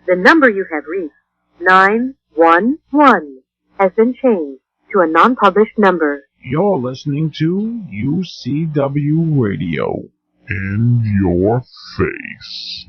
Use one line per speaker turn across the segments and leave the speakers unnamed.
The number you have reached, 911, has been changed to a non-published number.
You're listening to UCW Radio. In your face.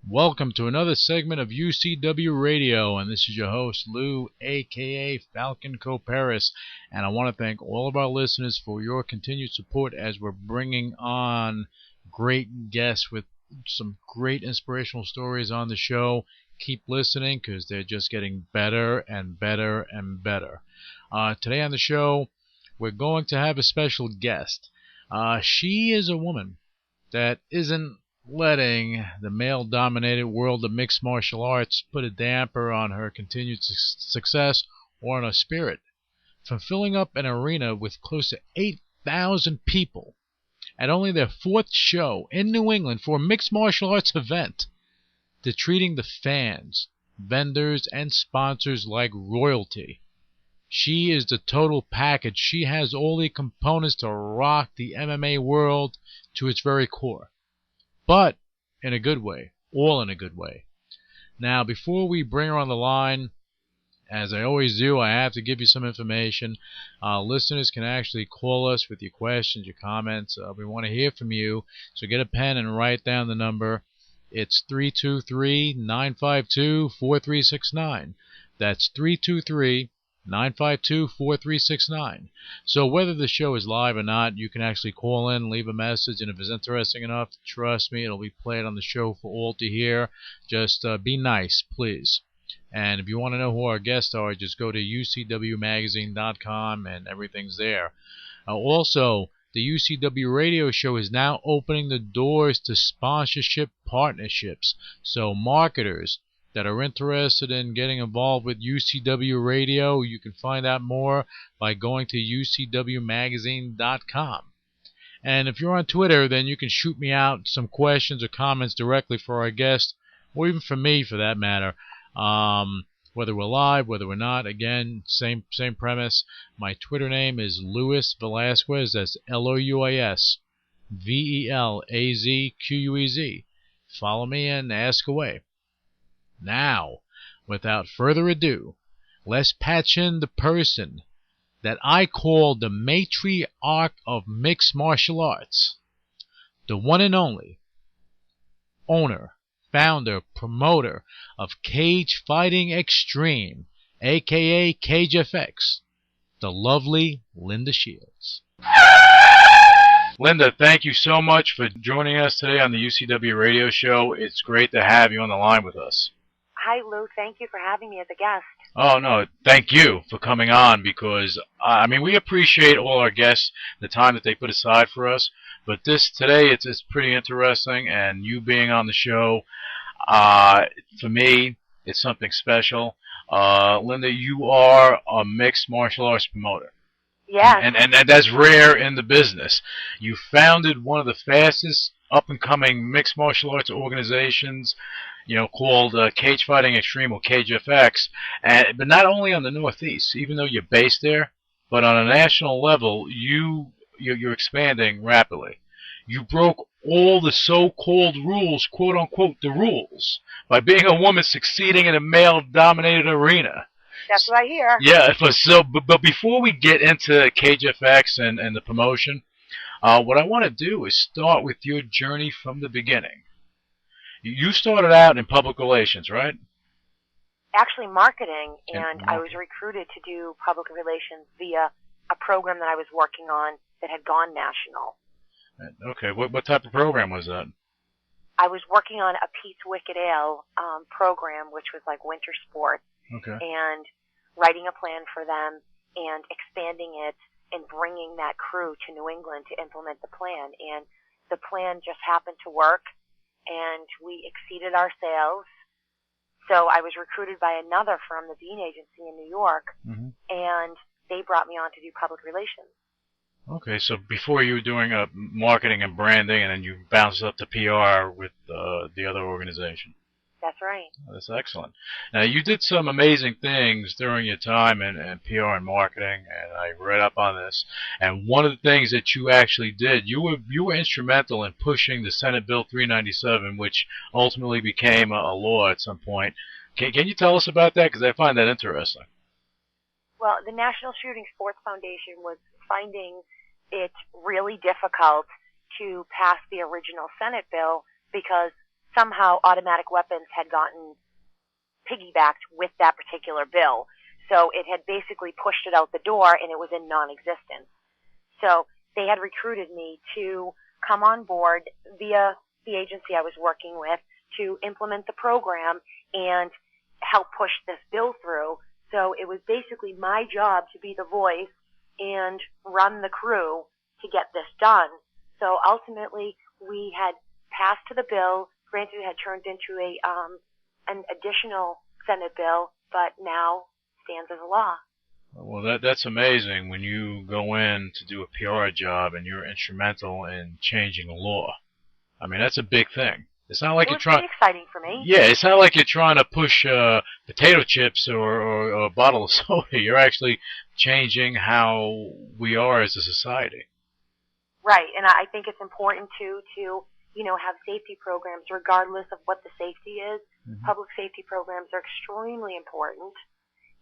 Welcome to another segment of UCW Radio, and this is your host, Lou, a.k.a. Falcon Coparis, and I want to thank all of our listeners for your continued support as we're bringing on great guests with some great inspirational stories on the show. Keep listening, because they're just getting better and better and better. Today on the show, we're going to have a special guest. She is a woman that isn't letting the male-dominated world of mixed martial arts put a damper on her continued success or on her spirit. From filling up an arena with close to 8,000 people at only their fourth show in New England for a mixed martial arts event, to treating the fans, vendors, and sponsors like royalty. She is the total package. She has all the components to rock the MMA world to its very core. But in a good way. All in a good way. Now, before we bring her on the line, as I always do, I have to give you some information. Listeners can actually call us with your questions, your comments. We want to hear from you. So get a pen and write down the number. It's 323-952-4369. That's 323-952-4369. So whether the show is live or not, you can actually call in, leave a message, and if it's interesting enough, trust me, it'll be played on the show for all to hear. Just be nice, please. And if you want to know who our guests are, just go to ucwmagazine.com and everything's there. Also, the UCW radio show is now opening the doors to sponsorship partnerships. So marketers that are interested in getting involved with UCW Radio, you can find out more by going to ucwmagazine.com. And if you're on Twitter, then you can shoot me out some questions or comments directly for our guest, or even for me for that matter. Whether we're live, whether we're not, again, same premise. My Twitter name is Luis Velasquez. That's LouisVelazquez. Follow me and ask away. Now, without further ado, let's patch in the person that I call the matriarch of mixed martial arts. The one and only owner, founder, promoter of Cage Fighting Xtreme, a.k.a. CageFX, the lovely Linda Shields. Linda, thank you so much for joining us today on the UCW radio show. It's great to have you on the line with us.
Hi, Lou. Thank you for having me as a guest.
Oh, no, thank you for coming on, because, we appreciate all our guests, the time that they put aside for us, but today, it's pretty interesting, and you being on the show, for me, it's something special. Linda, you are a mixed martial arts promoter.
Yes.
And that's rare in the business. You founded one of the fastest up-and-coming mixed martial arts organizations, called Cage Fighting Xtreme, or CageFX, but not only on the Northeast, even though you're based there, but on a national level, you're expanding rapidly. You broke all the so-called rules, quote-unquote, the rules, by being a woman succeeding in a male-dominated arena.
That's what I hear.
Yeah, but before we get into CageFX and the promotion, what I want to do is start with your journey from the beginning. You started out in public relations, right?
Actually, marketing, and I was recruited to do public relations via a program that I was working on that had gone national.
Okay, what type of program was that?
I was working on a Pete's Wicked Ale program, which was like winter sports, and writing a plan for them and expanding it and bringing that crew to New England to implement the plan. And the plan just happened to work, and we exceeded our sales. So I was recruited by another firm, the Dean Agency in New York, and they brought me on to do public relations.
Okay, so before you were doing marketing and branding, and then you bounced up to PR with the other organization.
That's right.
That's excellent. Now, you did some amazing things during your time in PR and marketing, and I read up on this. And one of the things that you actually did, you were instrumental in pushing the Senate Bill 397, which ultimately became a law at some point. Can you tell us about that? Because I find that interesting.
Well, the National Shooting Sports Foundation was finding it really difficult to pass the original Senate bill because somehow automatic weapons had gotten piggybacked with that particular bill. So it had basically pushed it out the door and it was in non-existence. So they had recruited me to come on board via the agency I was working with to implement the program and help push this bill through. So it was basically my job to be the voice and run the crew to get this done. So ultimately we had passed to the bill. Granted, it had turned into an additional Senate bill, but now stands as a law.
Well, that's amazing when you go in to do a PR job and you're instrumental in changing a law. I mean, that's a big thing. It's not like
it was pretty exciting for me.
Yeah, it's not like you're trying to push potato chips or a bottle of soda. You're actually changing how we are as a society.
Right, and I think it's important to have safety programs regardless of what the safety is. Mm-hmm. Public safety programs are extremely important,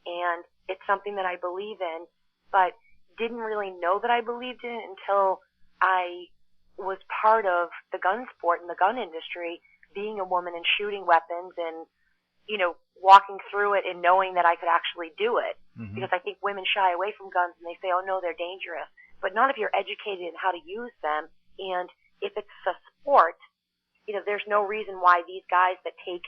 and it's something that I believe in, but didn't really know that I believed in it until I was part of the gun sport and the gun industry, being a woman and shooting weapons and, walking through it and knowing that I could actually do it. Mm-hmm. Because I think women shy away from guns and they say, oh no, they're dangerous. But not if you're educated in how to use them. And if it's a sport, there's no reason why these guys that take,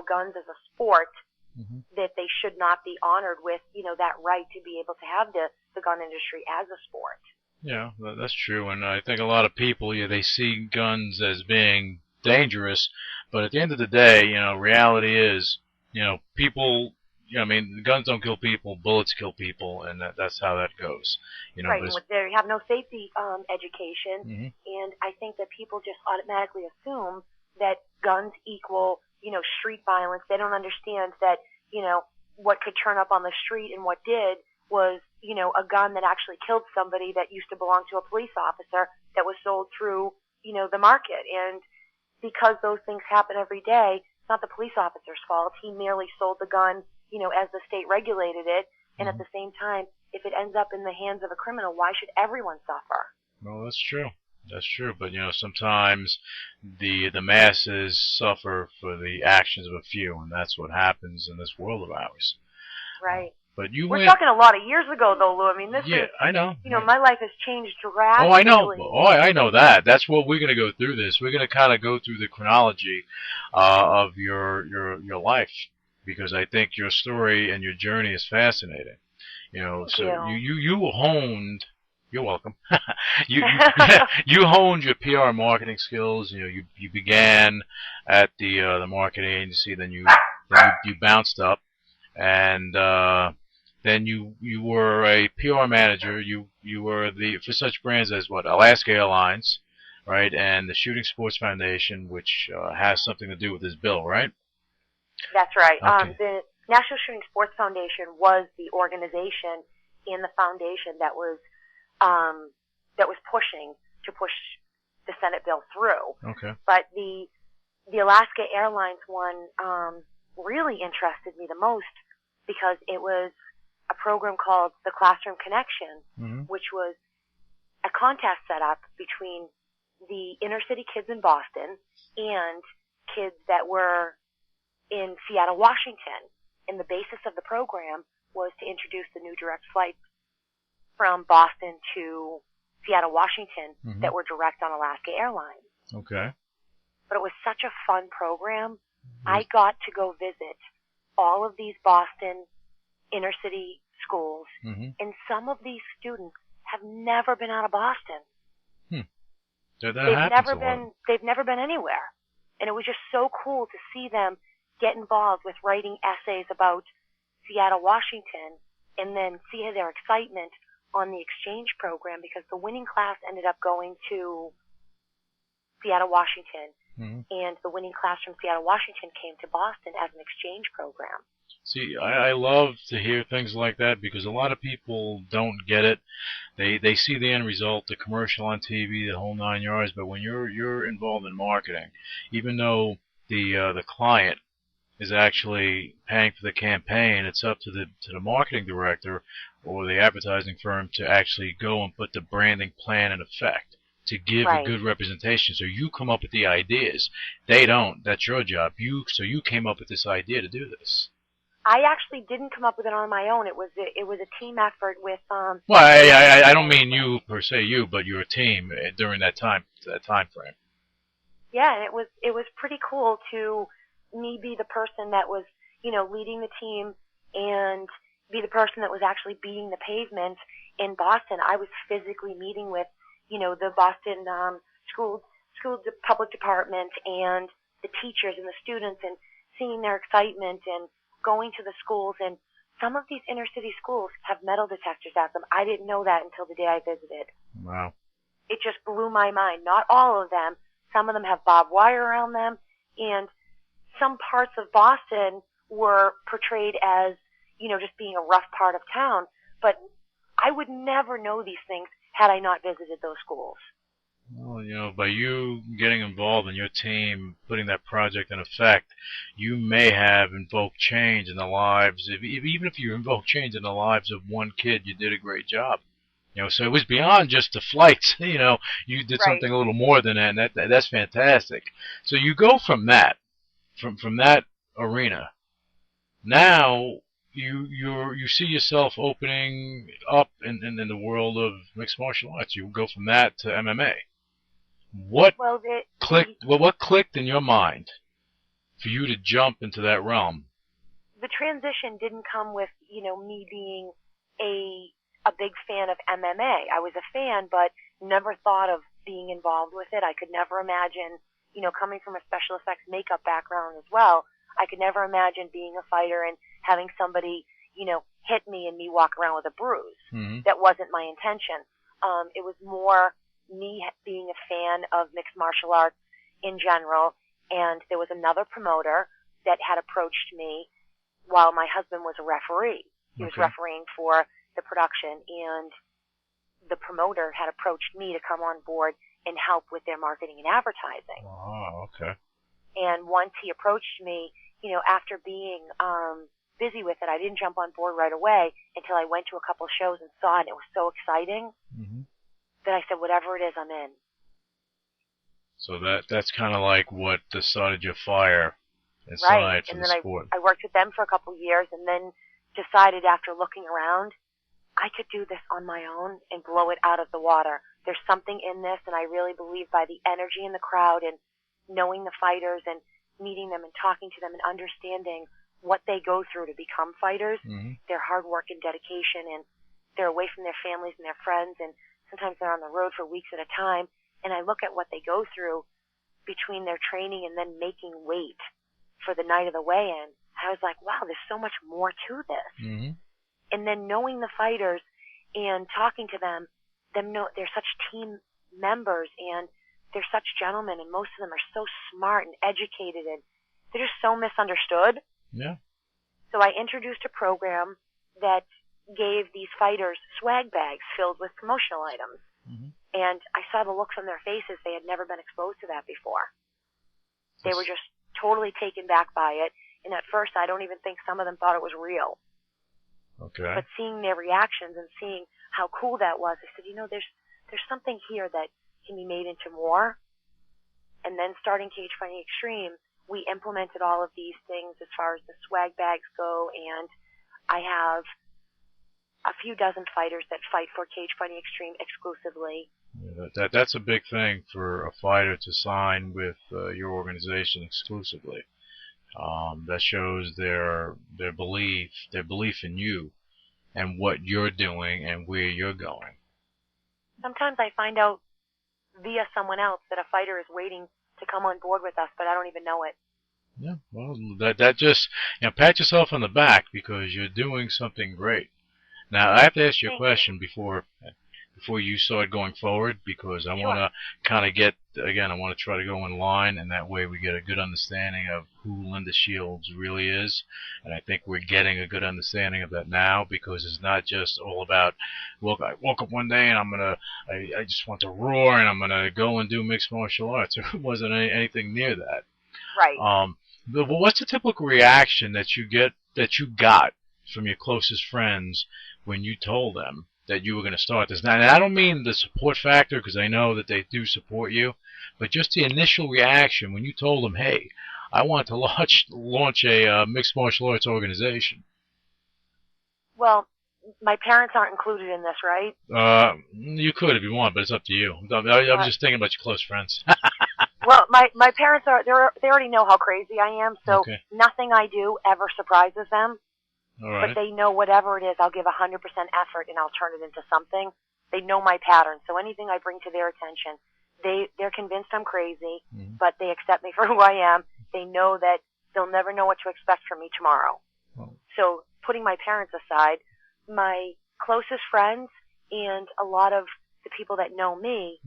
guns as a sport, mm-hmm. that they should not be honored with, that right to be able to have the gun industry as a sport.
Yeah, that's true. And I think a lot of people, they see guns as being dangerous. But at the end of the day, reality is, people, guns don't kill people, bullets kill people, and that's how that goes.
Right, and they have no safety education, mm-hmm. and I think that people just automatically assume that guns equal, street violence. They don't understand that, what could turn up on the street and what did was, a gun that actually killed somebody that used to belong to a police officer that was sold through, the market. And because those things happen every day, it's not the police officer's fault. He merely sold the gun, as the state regulated it. And at the same time, if it ends up in the hands of a criminal, why should everyone suffer?
Well, that's true. That's true. But, sometimes the masses suffer for the actions of a few, and that's what happens in this world of ours.
Right.
But
we're talking a lot of years ago, though, Lou. I mean, this is,
I know.
My life has changed drastically.
Oh, I know. Oh, I know that. That's what we're going to go through this. We're going to kind of go through the chronology of your life, because I think your story and your journey is fascinating. You honed. You're welcome. You honed your PR marketing skills. You began at the marketing agency, then you bounced up, and then you were a PR manager. You were for such brands as Alaska Airlines, right, and the Shooting Sports Foundation, which has something to do with this bill, right?
That's right.
Okay.
The National Shooting Sports Foundation was the organization in the foundation that was pushing to push the Senate bill through.
Okay.
But the Alaska Airlines one really interested me the most because it was a program called the Classroom Connection, mm-hmm. which was a contest set up between the inner city kids in Boston and kids that were in Seattle, Washington. And the basis of the program was to introduce the new direct flights from Boston to Seattle, Washington, mm-hmm. that were direct on Alaska Airlines.
Okay.
But it was such a fun program. Mm-hmm. I got to go visit all of these Boston inner city schools, mm-hmm. and some of these students have never been out of Boston. They've never been anywhere. And it was just so cool to see them get involved with writing essays about Seattle, Washington, and then see their excitement on the exchange program, because the winning class ended up going to Seattle, Washington, and the winning class from Seattle, Washington came to Boston as an exchange program.
See, I love to hear things like that because a lot of people don't get it. They see the end result, the commercial on TV, the whole 9 yards. But when you're involved in marketing, even though the client is actually paying for the campaign, it's up to the marketing director or the advertising firm to actually go and put the branding plan in effect to give a good representation. So you come up with the ideas. They don't. That's your job. So you came up with this idea to do this.
I actually didn't come up with it on my own. It was a team effort with
Well, I don't mean you per se, but your team during that time frame.
Yeah, and it was pretty cool to me be the person that was, leading the team and be the person that was actually beating the pavement in Boston. I was physically meeting with, the Boston school public department and the teachers and the students and seeing their excitement and going to the schools. And some of these inner city schools have metal detectors at them. I didn't know that until the day I visited.
Wow.
It just blew my mind. Not all of them. Some of them have barbed wire around them, and some parts of Boston were portrayed as, just being a rough part of town. But I would never know these things had I not visited those schools.
Well, by you getting involved in your team, putting that project in effect, you may have invoked change in the lives, even if you invoked change in the lives of one kid, you did a great job. So it was beyond just the flights. You did something a little more than that, and that's fantastic. So you go from that, from that arena. Now you see yourself opening up in the world of mixed martial arts. You go from that to MMA. What clicked in your mind for you to jump into that realm?
The transition didn't come with, me being a big fan of MMA. I was a fan, but never thought of being involved with it. I could never imagine, coming from a special effects makeup background as well, I could never imagine being a fighter and having somebody, hit me and me walk around with a bruise. Mm-hmm. That wasn't my intention. It was more me being a fan of mixed martial arts in general, and there was another promoter that had approached me while my husband was a referee. He was refereeing for the production, and the promoter had approached me to come on board and help with their marketing and advertising.
Oh, okay.
And once he approached me, after being busy with it, I didn't jump on board right away until I went to a couple shows and saw it, and it was so exciting that I said, whatever it is, I'm in.
So that's kind of like what started your fire inside for the sport.
I worked with them for a couple years and then decided after looking around, I could do this on my own and blow it out of the water. There's something in this, and I really believe by the energy in the crowd and knowing the fighters and meeting them and talking to them and understanding what they go through to become fighters, their hard work and dedication, and they're away from their families and their friends, and sometimes they're on the road for weeks at a time, and I look at what they go through between their training and then making weight for the night of the weigh-in. I was like, wow, there's so much more to this. And then knowing the fighters and talking to them know they're such team members and they're such gentlemen, and most of them are so smart and educated, and they're just so misunderstood.
Yeah.
So I introduced a program that gave these fighters swag bags filled with promotional items. And I saw the looks on their faces. They had never been exposed to that before. They were just totally taken back by it. And at first, I don't even think some of them thought it was real.
Okay.
But seeing their reactions and seeing how cool that was, I said, there's something here that can be made into more. And then starting Cage Fighting Xtreme, we implemented all of these things as far as the swag bags go, and I have a few dozen fighters that fight for Cage Fighting Xtreme exclusively.
Yeah, that's a big thing for a fighter to sign with your organization exclusively. That shows their belief in you and what you're doing and where you're going.
Sometimes I find out via someone else that a fighter is waiting to come on board with us, but I don't even know it.
Yeah, well, that just, pat yourself on the back because you're doing something great. Now, I have to ask you a question before you start going forward, because I want to kind of get again, I want to try to go in line, and that way we get a good understanding of who Linda Shields really is. And I think we're getting a good understanding of that now, because it's not just all about, look, I woke up one day and I just want to roar and I'm gonna go and do mixed martial arts. It wasn't anything near that.
Right.
But what's the typical reaction that you got from your closest friends when you told them that you were going to start this? Now, and I don't mean the support factor, because I know that they do support you, but just the initial reaction when you told them, hey, I want to launch a mixed martial arts organization.
Well, my parents aren't included in this, right?
You could if you want, but it's up to you. I was just thinking about your close friends.
Well, my parents they already know how crazy I am, so nothing I do ever surprises them.
All right.
But they know whatever it is, I'll give 100% effort and I'll turn it into something. They know my pattern, so anything I bring to their attention, they're convinced I'm crazy, but they accept me for who I am. They know that they'll never know what to expect from me tomorrow. Oh. So putting my parents aside, my closest friends and a lot of the people that know me,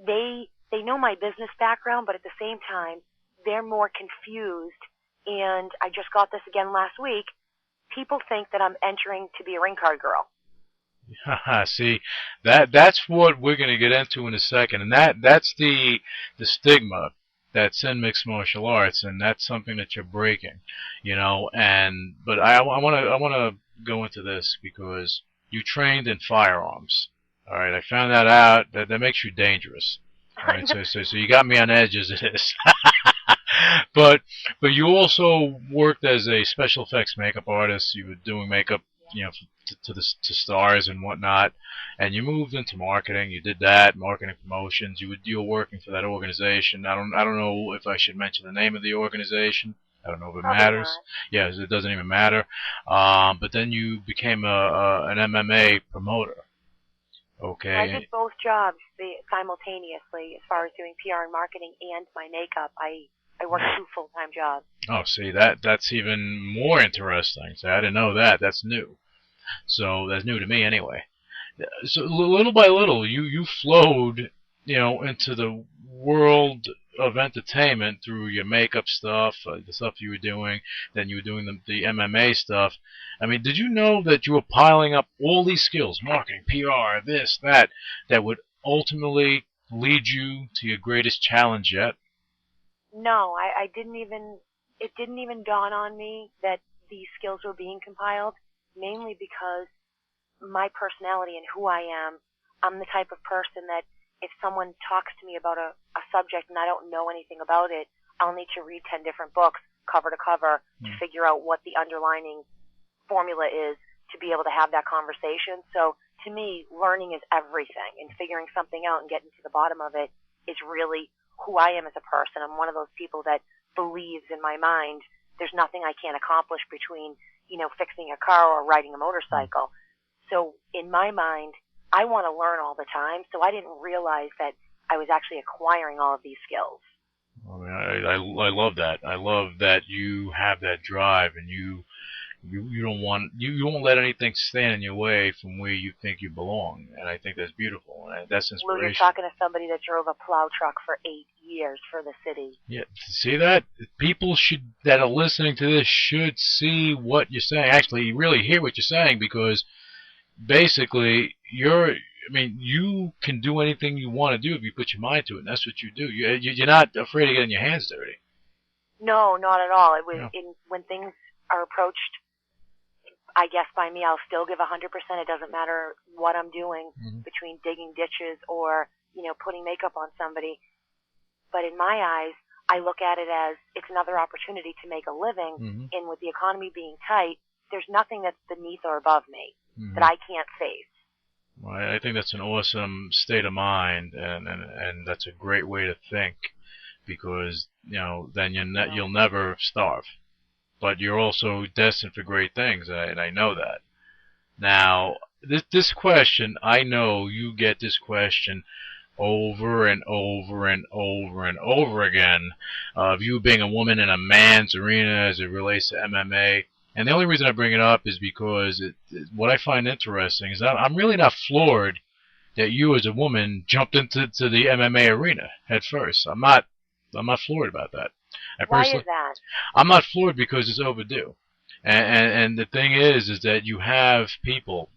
they know my business background, but at the same time, they're more confused. And I just got this again last week. People think that I'm entering to be a ring card girl.
See, that's what we're going to get into in a second, and that's the stigma that's in mixed martial arts, and that's something that you're breaking, you know. But I want to go into this because you trained in firearms. All right, I found that out. That makes you dangerous. All right, so you got me on edge as it is. But you also worked as a special effects makeup artist. You were doing makeup, you know, to stars and whatnot. And you moved into marketing. You did that, marketing promotions. You were working for that organization. I don't know if I should mention the name of the organization. I don't know if it matters. Yeah, it doesn't even matter. But then you became an MMA promoter. Okay.
I did both jobs simultaneously, as far as doing PR and marketing and my makeup. I worked 2 full-time jobs. Oh,
see, that's even more interesting. See, I didn't know that. That's new. So that's new to me anyway. So little by little, you flowed, you know, into the world of entertainment through your makeup stuff, the stuff you were doing. Then you were doing the MMA stuff. I mean, did you know that you were piling up all these skills, marketing, PR, this, that would ultimately lead you to your greatest challenge yet?
No, I didn't even. It didn't even dawn on me that these skills were being compiled. Mainly because my personality and who I am, I'm the type of person that if someone talks to me about a subject and I don't know anything about it, I'll need to read 10 different books, cover to cover, to figure out what the underlining formula is to be able to have that conversation. So to me, learning is everything, and figuring something out and getting to the bottom of it is really who I am as a person. I'm one of those people that believes in my mind there's nothing I can't accomplish between, you know, fixing a car or riding a motorcycle. So in my mind, I want to learn all the time, so I didn't realize that I was actually acquiring all of these skills.
I mean, I love that. I love that you have that drive, and you won't let anything stand in your way from where you think you belong, and I think that's beautiful, and that's inspirational.
Lou, you're talking to somebody that drove a plow truck for 8 years for the city.
Yeah, see that? People that are listening to this should see what you're saying. Actually, really hear what you're saying, because basically you can do anything you want to do if you put your mind to it, and that's what you do. You're not afraid of getting your hands dirty.
No, not at all. It was when things are approached, I guess by me, I'll still give 100%. It doesn't matter what I'm doing between digging ditches or, you know, putting makeup on somebody. But in my eyes, I look at it as it's another opportunity to make a living. And with the economy being tight, there's nothing that's beneath or above me that I can't face.
Well, I think that's an awesome state of mind, and that's a great way to think, because, you know, then you'll never starve. But you're also destined for great things, and I know that. Now, this question, I know you get this question over and over and over and over again, of you being a woman in a man's arena as it relates to MMA. And the only reason I bring it up is because what I find interesting is that I'm really not floored that you as a woman jumped into the MMA arena head first. I'm not floored about that.
Why is that?
I'm not floored because it's overdue. And the thing is that you have people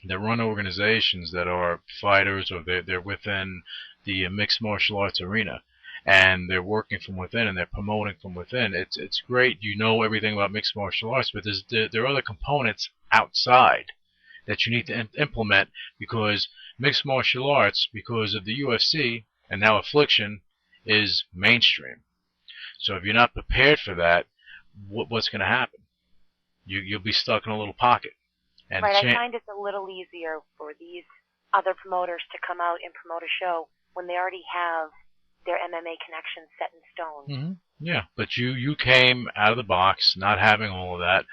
that run organizations that are fighters, or they're within the mixed martial arts arena, and they're working from within and they're promoting from within. It's great, you know everything about mixed martial arts, but there are other components outside that you need to implement, because mixed martial arts, because of the UFC and now Affliction, is mainstream. So if you're not prepared for that, what's going to happen? You'll be stuck in a little pocket. And
right, I find it's a little easier for these other promoters to come out and promote a show when they already have their MMA connections set in stone.
Mm-hmm. Yeah, but you came out of the box not having all of that,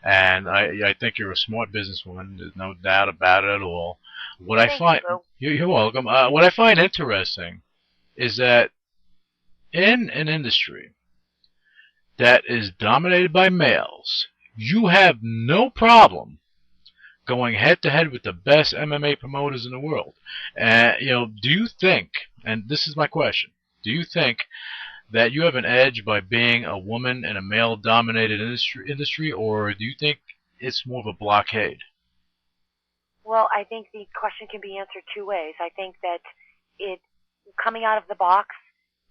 and I think you're a smart businesswoman. There's no doubt about it at all. You're welcome. What I find interesting is that in an industry that is dominated by males, you have no problem going head to head with the best MMA promoters in the world. Do you think, and this is my question, do you think that you have an edge by being a woman in a male-dominated industry, or do you think it's more of a blockade?
Well, I think the question can be answered two ways. I think that coming out of the box,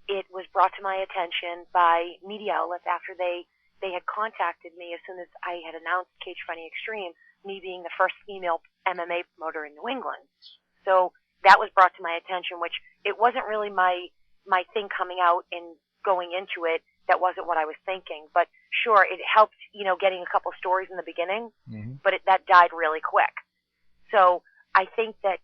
it was brought to my attention by media outlets after they had contacted me as soon as I had announced Cage Fighting Xtreme, me being the first female MMA promoter in New England. So that was brought to my attention, which it wasn't really my thing coming out and going into it. That wasn't what I was thinking. But sure, it helped, getting a couple stories in the beginning, but that died really quick. So I think that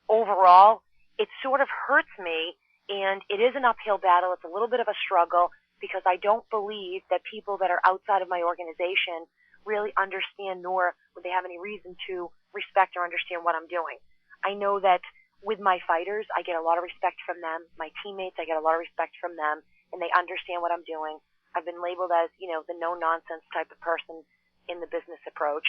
overall, it sort of hurts me, and it is an uphill battle. It's a little bit of a struggle, because I don't believe that people that are outside of my organization really understand, nor would they have any reason to respect or understand what I'm doing. I know that with my fighters, I get a lot of respect from them. My teammates, I get a lot of respect from them, and they understand what I'm doing. I've been labeled as, the no-nonsense type of person in the business approach,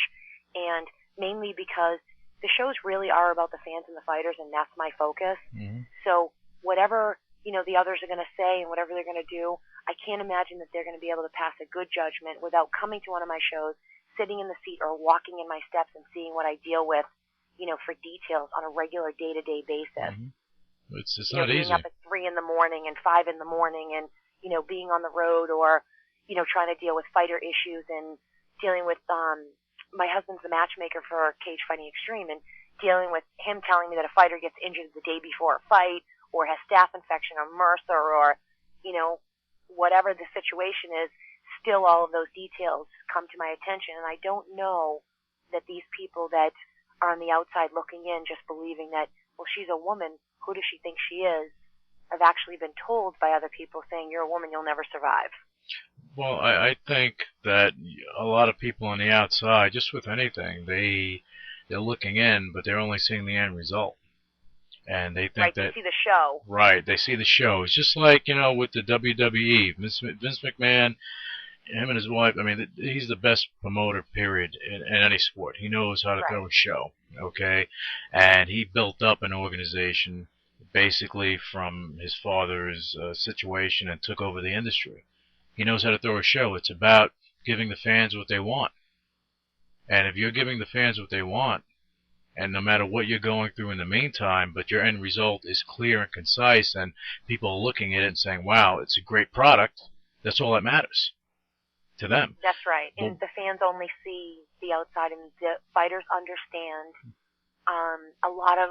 and mainly because the shows really are about the fans and the fighters, and that's my focus. So whatever, the others are going to say and whatever they're going to do, I can't imagine that they're going to be able to pass a good judgment without coming to one of my shows, sitting in the seat or walking in my steps and seeing what I deal with, for details on a regular day-to-day basis.
It's not easy.
Being up at 3 in the morning and 5 in the morning and, being on the road, or, trying to deal with fighter issues and dealing with, my husband's the matchmaker for Cage Fighting Xtreme, and dealing with him telling me that a fighter gets injured the day before a fight, or has staph infection or MRSA, or, whatever the situation is, still all of those details come to my attention. And I don't know that these people that are on the outside looking in, just believing that, well, she's a woman, who does she think she is, have actually been told by other people saying, you're a woman, you'll never survive.
Well, I think that a lot of people on the outside, just with anything, they're looking in, but they're only seeing the end result. And they think
they see the show.
Right, they see the show. It's just like, with the WWE. Vince McMahon, him and his wife, he's the best promoter, period, in any sport. He knows how to throw a show, okay? And he built up an organization basically from his father's situation and took over the industry. He knows how to throw a show. It's about giving the fans what they want. And if you're giving the fans what they want, and no matter what you're going through in the meantime, but your end result is clear and concise, and people are looking at it and saying, wow, it's a great product, that's all that matters to them.
That's right. And the fans only see the outside, and the fighters understand. A lot of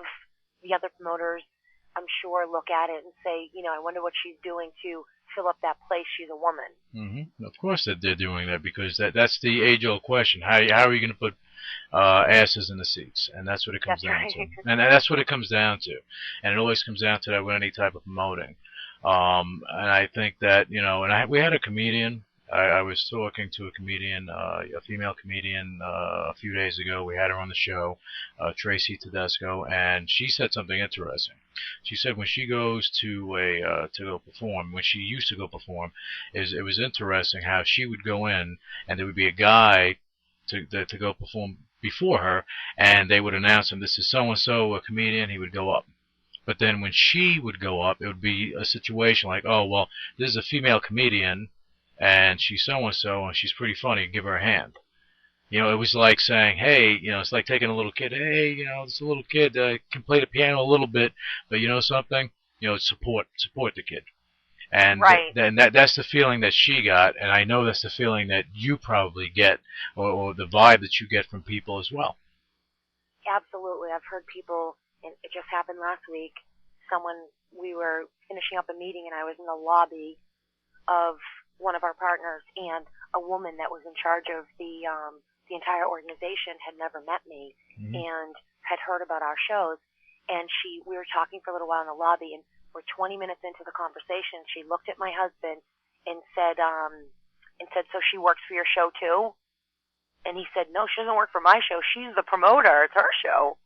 the other promoters, I'm sure, look at it and say, I wonder what she's doing to fill up that place. She's a woman.
Of course that they're doing that, because that's the age-old question. How are you going to put asses in the seats? And that's what it comes down to. And that's what it comes down to. And it always comes down to that with any type of promoting. And I think that, we had a comedian. I was talking to a comedian, a female comedian, a few days ago. We had her on the show, Tracy Tedesco, and she said something interesting. She said when she goes to go perform, when she used to go perform, it was interesting how she would go in, and there would be a guy to go perform before her, and they would announce him, this is so-and-so, a comedian, he would go up. But then when she would go up, it would be a situation like, oh, well, this is a female comedian, and she's so-and-so, and she's pretty funny, give her a hand. You know, it was like saying, hey, you know, it's like taking a little kid, hey, you know, this little kid can play the piano a little bit, but you know something? You know, support the kid. And
right.
that's the feeling that she got, and I know that's the feeling that you probably get, or the vibe that you get from people as well.
Absolutely. I've heard people, and it just happened last week, we were finishing up a meeting, and I was in the lobby of one of our partners, and a woman that was in charge of the entire organization had never met me and had heard about our shows, and we were talking for a little while in the lobby, and we're 20 minutes into the conversation. She looked at my husband and said, so she works for your show too? And he said, no, she doesn't work for my show. She's the promoter. It's her show.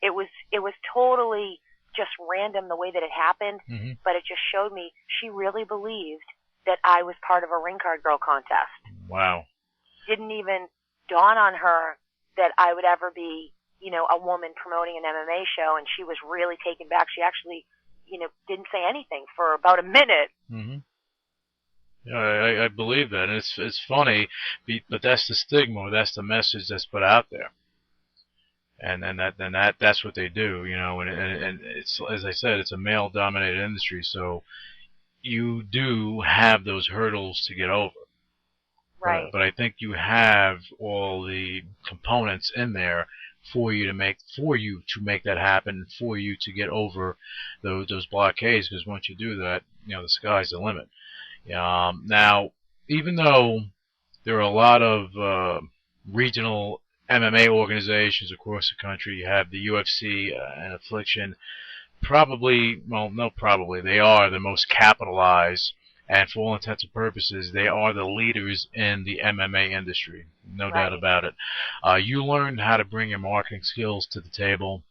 It was totally just random the way that it happened, but it just showed me she really believed that I was part of a ring card girl contest.
Wow.
Didn't even dawn on her that I would ever be, you know, a woman promoting an MMA show, and she was really taken back. She actually, you know, didn't say anything for about a minute.
Yeah, I believe that. And it's funny, but that's the stigma. That's the message that's put out there. And that's what they do, you know. And it's, as I said, it's a male-dominated industry, so you do have those hurdles to get over.
Right.
But I think you have all the components in there for you to make that happen, for you to get over those blockades. Because once you do that, you know, the sky's the limit. Now, even though there are a lot of regional MMA organizations across the country, you have the UFC and Affliction. They are the most capitalized, and for all intents and purposes, they are the leaders in the MMA industry. No doubt about it. You learned how to bring your marketing skills to the table.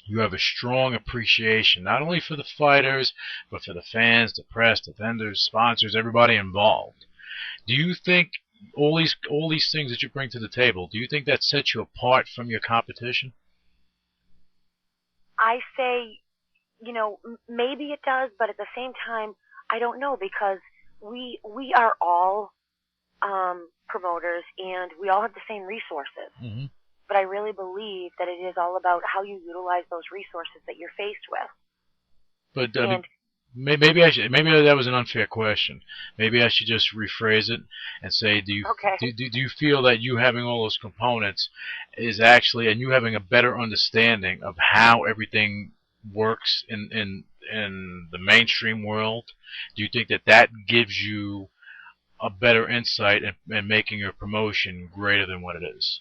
You have a strong appreciation, not only for the fighters, but for the fans, the press, the vendors, sponsors, everybody involved. Do you think all these things that you bring to the table, do you think that sets you apart from your competition?
I say, you know, maybe it does, but at the same time, I don't know, because we are all promoters, and we all have the same resources. But I really believe that it is all about how you utilize those resources that you're faced with.
But maybe that was an unfair question. Maybe I should just rephrase it and say, do you feel that you having all those components is actually, and you having a better understanding of how everything works in the mainstream world, do you think that gives you a better insight in making your promotion greater than what it is?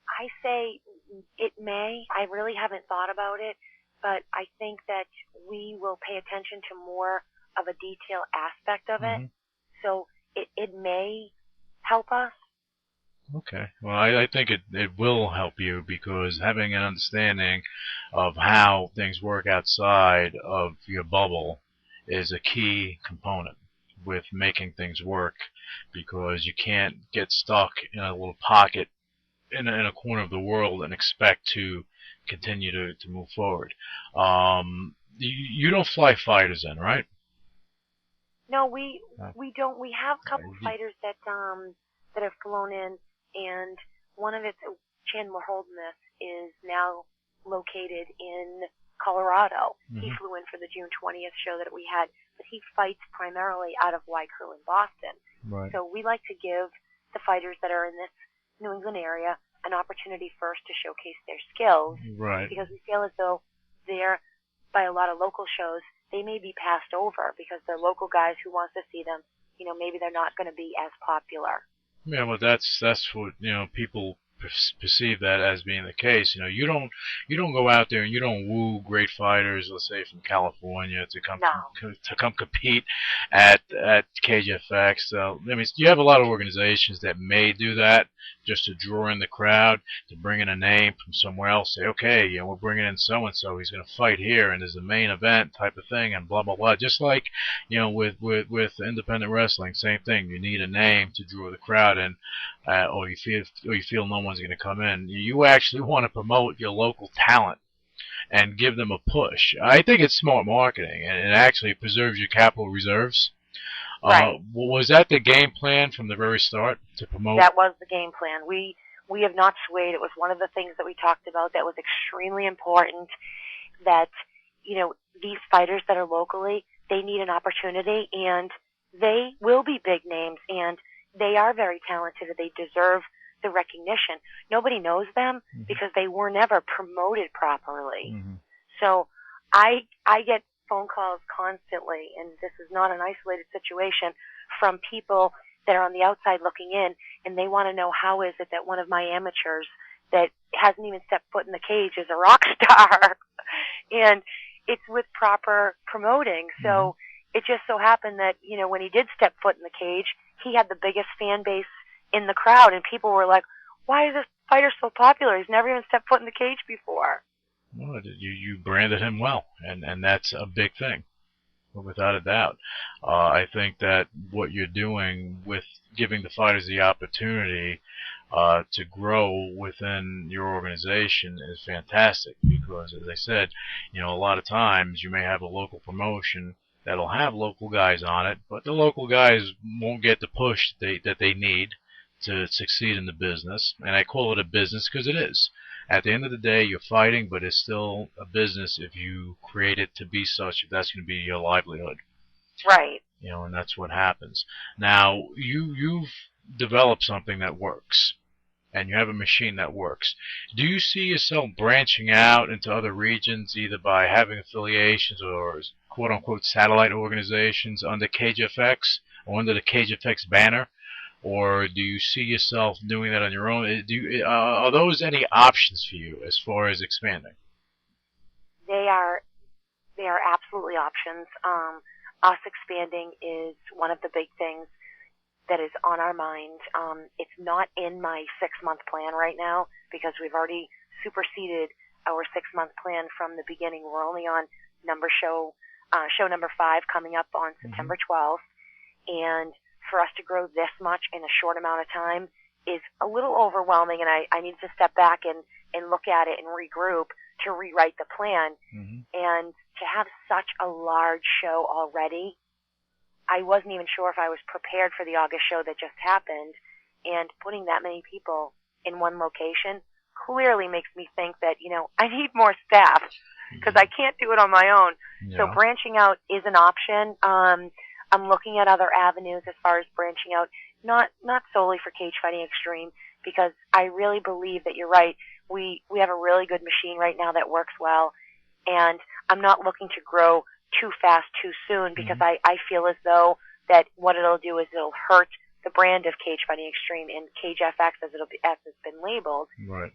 I say it may. I really haven't thought about it, but I think that we will pay attention to more of a detail aspect of it. So it may help us.
Okay. Well, I think it will help you, because having an understanding of how things work outside of your bubble is a key component with making things work, because you can't get stuck in a little pocket in a corner of the world and expect to continue to move forward. You don't fly fighters in, right?
No, we don't. We have a couple fighters that have flown in, and one of it's Chandler Holdness is now located in Colorado. He flew in for the June 20th show that we had, but he fights primarily out of Y Crew in Boston.
Right.
So we like to give the fighters that are in this New England area an opportunity first to showcase their skills.
Right.
Because we feel as though they're, by a lot of local shows, they may be passed over because they're local guys who wants to see them. You know, maybe they're not going to be as popular.
Yeah, well, that's what, you know, people perceive that as being the case. You know, you don't go out there and you don't woo great fighters, let's say from California, to come compete at KGFX. So I mean, you have a lot of organizations that may do that just to draw in the crowd, to bring in a name from somewhere else. Say, okay, we're bringing in so and so. He's going to fight here, and there's a main event type of thing, and blah blah blah. Just like with independent wrestling, same thing. You need a name to draw the crowd in, or you feel no one's going to come in. You actually want to promote your local talent and give them a push. I think it's smart marketing, and it actually preserves your capital reserves.
Right.
Was that the game plan from the very start to promote?
That was the game plan. We have not swayed. It was one of the things that we talked about that was extremely important, that, these fighters that are locally, they need an opportunity, and they will be big names, and they are very talented, and they deserve the recognition. Nobody knows them because they were never promoted properly. So I get phone calls constantly, and this is not an isolated situation, from people that are on the outside looking in, and they want to know, how is it that one of my amateurs that hasn't even stepped foot in the cage is a rock star? And it's with proper promoting. So it just so happened that, when he did step foot in the cage, he had the biggest fan base in the crowd, and people were like, why is this fighter so popular? He's never even stepped foot in the cage before.
Well, you branded him well, and that's a big thing, without a doubt. I think that what you're doing with giving the fighters the opportunity to grow within your organization is fantastic, because, as I said, a lot of times you may have a local promotion that'll have local guys on it, but the local guys won't get the push that they need to succeed in the business. And I call it a business because it is. At the end of the day, you're fighting, but it's still a business if you create it to be such, if that's going to be your livelihood.
Right.
And that's what happens. Now, you've developed something that works, and you have a machine that works. Do you see yourself branching out into other regions, either by having affiliations or quote-unquote satellite organizations under CageFX or under the CageFX banner? Or do you see yourself doing that on your own? Are those any options for you as far as expanding?
They are absolutely options. Us expanding is one of the big things that is on our mind. It's not in my 6-month plan right now, because we've already superseded our 6-month plan from the beginning. We're only on show number 5 coming up on September 12th, and for us to grow this much in a short amount of time is a little overwhelming, and I need to step back and look at it and regroup to rewrite the plan. And to have such a large show already, I wasn't even sure if I was prepared for the August show that just happened, and putting that many people in one location clearly makes me think that, I need more staff, because I can't do it on my own. So branching out is an option. I'm looking at other avenues as far as branching out, not solely for Cage Fighting Xtreme, because I really believe that you're right. We have a really good machine right now that works well, and I'm not looking to grow too fast too soon, because I feel as though that what it'll do is it'll hurt the brand of Cage Fighting Xtreme and CageFX as it's been labeled.
Right.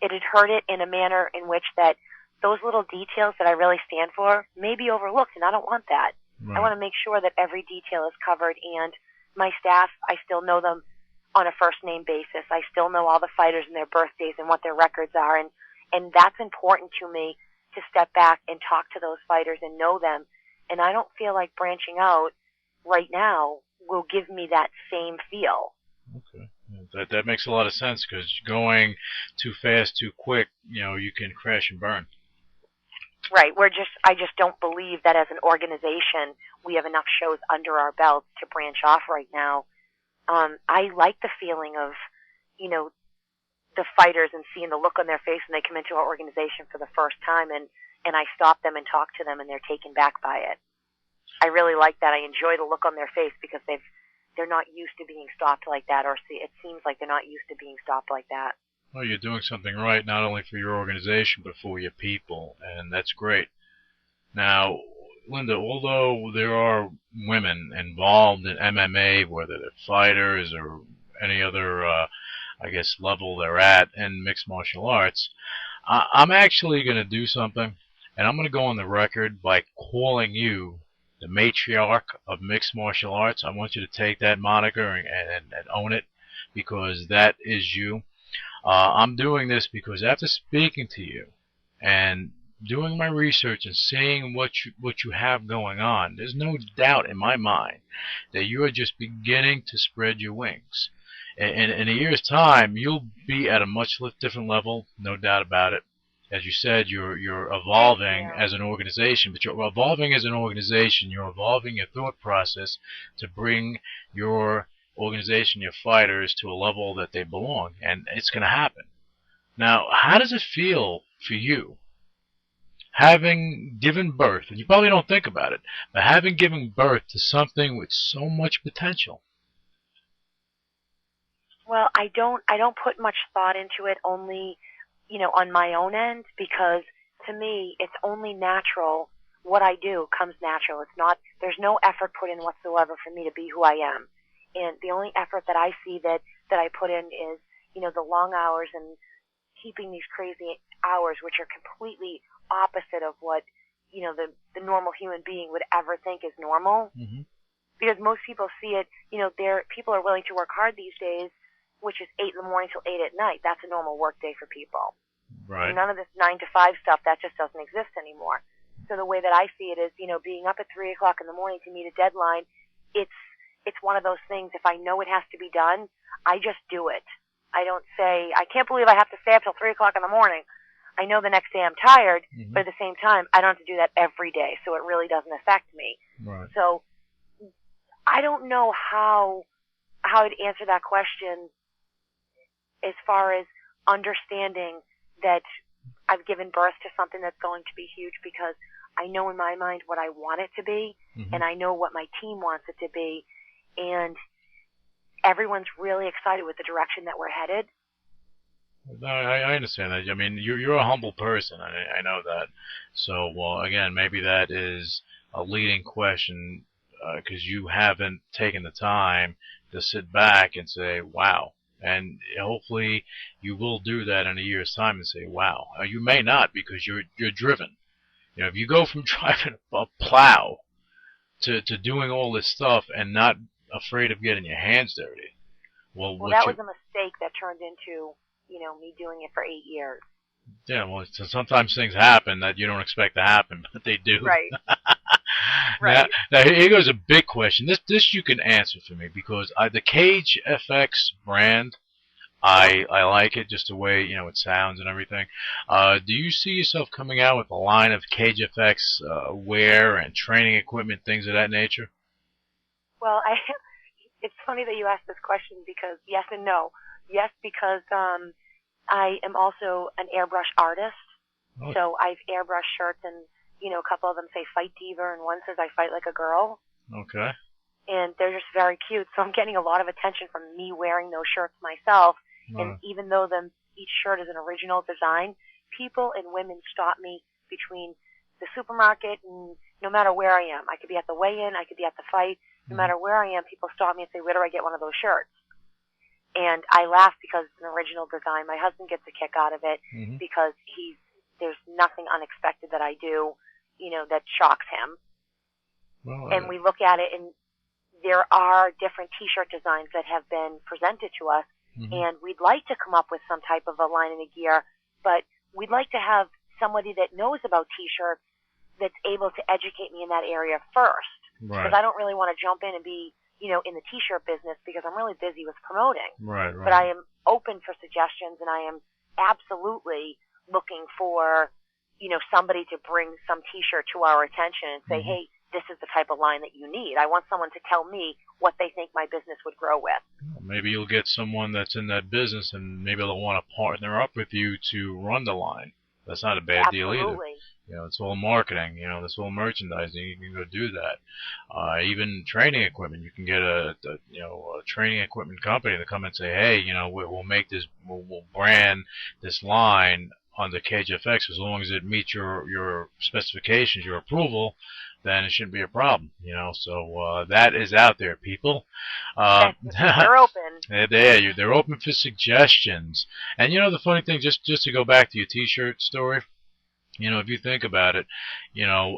It'd hurt it in a manner in which that those little details that I really stand for may be overlooked, and I don't want that.
Right.
I want to make sure that every detail is covered, and my staff, I still know them on a first name basis. I still know all the fighters and their birthdays and what their records are, and that's important to me, to step back and talk to those fighters and know them. And I don't feel like branching out right now will give me that same feel.
Okay. That makes a lot of sense, because going too fast, too quick, you can crash and burn.
Right. I just don't believe that as an organization we have enough shows under our belts to branch off right now. I like the feeling of, the fighters and seeing the look on their face when they come into our organization for the first time, and I stop them and talk to them and they're taken back by it. I really like that. I enjoy the look on their face, because they're not used to being stopped like that, or it seems like they're not used to being stopped like that.
Well, you're doing something right, not only for your organization, but for your people, and that's great. Now, Linda, although there are women involved in MMA, whether they're fighters or any other, level they're at in mixed martial arts, I'm actually going to do something, and I'm going to go on the record by calling you the matriarch of mixed martial arts. I want you to take that moniker and own it, because that is you. I'm doing this because after speaking to you and doing my research and seeing what you have going on, there's no doubt in my mind that you are just beginning to spread your wings. In a year's time, you'll be at a much different level, no doubt about it. As you said, you're evolving as an organization, but you're evolving as an organization. You're evolving your thought process to bring your organization, your fighters, to a level that they belong, and it's going to happen. Now, how does it feel for you, having given birth, and you probably don't think about it, but having given birth to something with so much potential?
Well, I don't put much thought into it, only, on my own end, because to me, it's only natural. What I do comes natural. There's no effort put in whatsoever for me to be who I am. And the only effort that I see that I put in is, the long hours and keeping these crazy hours, which are completely opposite of what, the normal human being would ever think is normal.
Mm-hmm.
Because most people see it, people are willing to work hard these days, which is 8 in the morning till 8 at night. That's a normal work day for people.
Right.
None of this 9 to 5 stuff, that just doesn't exist anymore. So the way that I see it is, being up at 3 o'clock in the morning to meet a deadline, it's one of those things, if I know it has to be done, I just do it. I don't say, I can't believe I have to stay up till 3 o'clock in the morning. I know the next day I'm tired, but at the same time, I don't have to do that every day, so it really doesn't affect me.
Right.
So I don't know how I'd answer that question as far as understanding that I've given birth to something that's going to be huge, because I know in my mind what I want it to be, and I know what my team wants it to be, and everyone's really excited with the direction that we're headed.
No, I understand that. I mean, you're a humble person. I know that. So, well, again, maybe that is a leading question, because you haven't taken the time to sit back and say, wow. And hopefully you will do that in a year's time and say, wow. You may not, because you're driven. If you go from driving a plow to doing all this stuff and not afraid of getting your hands dirty. Well,
that was a mistake that turned into, me doing it for 8 years.
Yeah, well, sometimes things happen that you don't expect to happen, but they do.
Right. Right.
Now, here goes a big question. This you can answer for me, because the Cage FX brand, I like it, just the way it sounds and everything. Do you see yourself coming out with a line of Cage FX wear and training equipment, things of that nature?
Well, it's funny that you asked this question, because yes and no. Yes, because I am also an airbrush artist, so I've airbrushed shirts, and a couple of them say "Fight Diva," and one says "I fight like a girl."
Okay.
And they're just very cute, so I'm getting a lot of attention from me wearing those shirts myself. And even though each shirt is an original design, people and women stop me between the supermarket and no matter where I am. I could be at the weigh-in, I could be at the fight. No matter where I am, people stop me and say, "Where do I get one of those shirts?" And I laugh because it's an original design. My husband gets a kick out of it, because there's nothing unexpected that I do, that shocks him.
Well,
and we look at it, and there are different T-shirt designs that have been presented to us, and we'd like to come up with some type of a line and a gear, but we'd like to have somebody that knows about T-shirts that's able to educate me in that area first.
Right.
Because I don't really want to jump in and be, in the T-shirt business, because I'm really busy with promoting.
Right.
But I am open for suggestions, and I am absolutely looking for, somebody to bring some T-shirt to our attention and say, hey, this is the type of line that you need. I want someone to tell me what they think my business would grow with.
Maybe you'll get someone that's in that business, and maybe they'll want to partner up with you to run the line. That's not a bad deal either. It's all marketing. It's all merchandising. You can go do that. Even training equipment. You can get a training equipment company to come and say, hey, we'll make this, we'll brand this line under CageFX, as long as it meets your specifications, your approval, then it shouldn't be a problem. So that is out there, people.
They're open.
They're open for suggestions. And the funny thing, just to go back to your T-shirt story, if you think about it,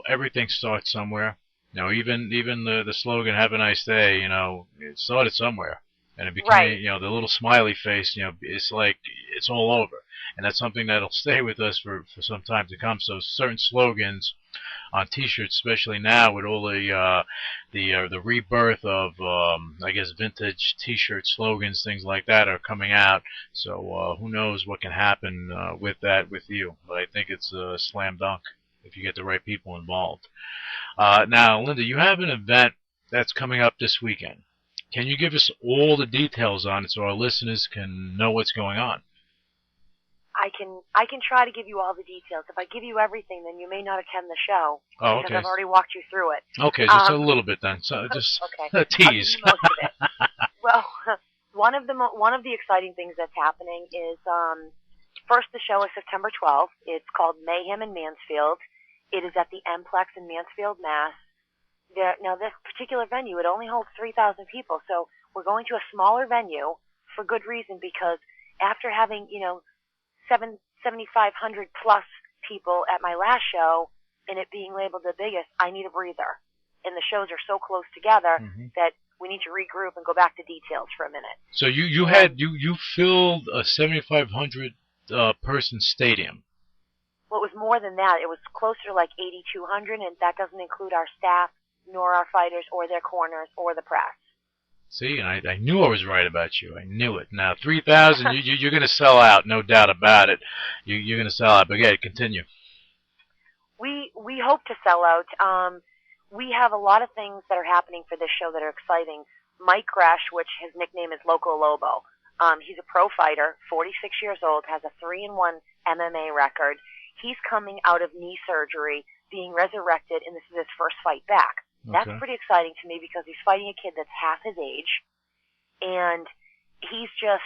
everything starts somewhere. Even the slogan "Have a nice day," it started somewhere. And it became,
Right.
the little smiley face, it's like it's all over. And that's something that'll stay with us for some time to come. So certain slogans on T-shirts, especially now with all the rebirth of I guess vintage T-shirt slogans, things like that are coming out. So who knows what can happen with that with you? But I think it's a slam dunk if you get the right people involved. Now, Linda, you have an event that's coming up this weekend. Can you give us all the details on it so our listeners can know what's going on?
I can try to give you all the details. If I give you everything, then you may not attend the show.
Oh,
because
okay.
I've already walked you through it.
Okay, just a little bit then. So just
okay.
a tease.
I'll give you most of it. Well, one of the exciting things that's happening is first the show is September 12th. It's called Mayhem in Mansfield. It is at the Mplex in Mansfield, Mass. Now, this particular venue, it only holds 3,000 people, so we're going to a smaller venue for good reason, because after having, 7,500 plus people at my last show and it being labeled the biggest, I need a breather. And the shows are so close together that we need to regroup and go back to details for a minute.
So you filled a 7,500 person stadium.
Well, it was more than that. It was closer to like 8,200, and that doesn't include our staff, nor our fighters, or their corners, or the press.
See, and I knew I was right about you. I knew it. Now, 3,000, you're going to sell out, no doubt about it. You're going to sell out. But yeah, continue.
We hope to sell out. We have a lot of things that are happening for this show that are exciting. Mike Gresh, which his nickname is Loco Lobo, he's a pro fighter, 46 years old, has a 3-1 MMA record. He's coming out of knee surgery, being resurrected, and this is his first fight back.
Okay.
That's pretty exciting to me because he's fighting a kid that's half his age, and he's just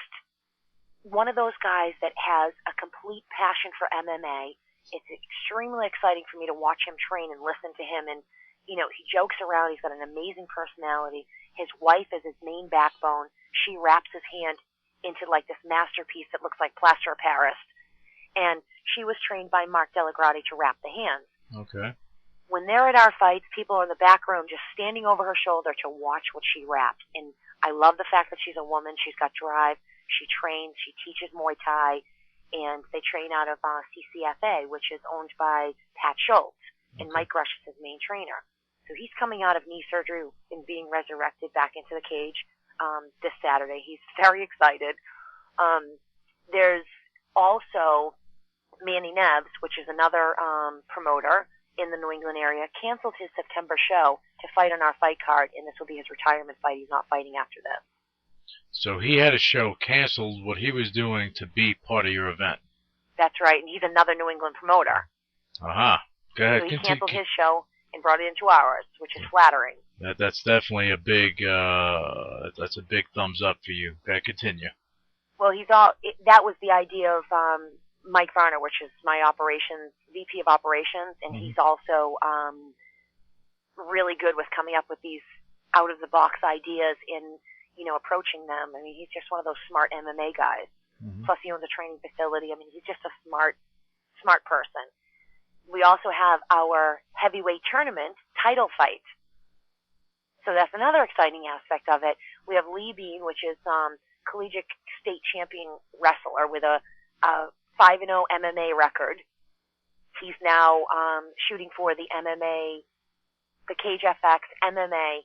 one of those guys that has a complete passion for MMA. It's extremely exciting for me to watch him train and listen to him, and he jokes around. He's got an amazing personality. His wife is his main backbone. She wraps his hand into like this masterpiece that looks like plaster of Paris, and she was trained by Mark Delagrati to wrap the hands.
Okay.
When they're at our fights, people are in the back room just standing over her shoulder to watch what she wraps. And I love the fact that she's a woman. She's got drive. She trains. She teaches Muay Thai. And they train out of CCFA, which is owned by Pat Schultz. And Mike Rush is his main trainer. So he's coming out of knee surgery and being resurrected back into the cage this Saturday. He's very excited. There's also Manny Neves, which is another promoter in the New England area, canceled his September show to fight on our fight card, and this will be his retirement fight. He's not fighting after this.
So he had a show canceled what he was doing to be part of your event.
That's right, and he's another New England promoter.
Go ahead.
So he canceled his show and brought it into ours, which is flattering.
That's definitely a big that's a big thumbs up for you. Okay, continue.
Well, that was the idea of Mike Varner, which is my VP of operations, and he's also really good with coming up with these out-of-the-box ideas in, approaching them. I mean, he's just one of those smart MMA guys. Plus, he owns a training facility. I mean, he's just a smart person. We also have our heavyweight tournament title fight. So that's another exciting aspect of it. We have Lee Bean, which is collegiate state champion wrestler with a 5-0 MMA record. He's now shooting for the Cage FX MMA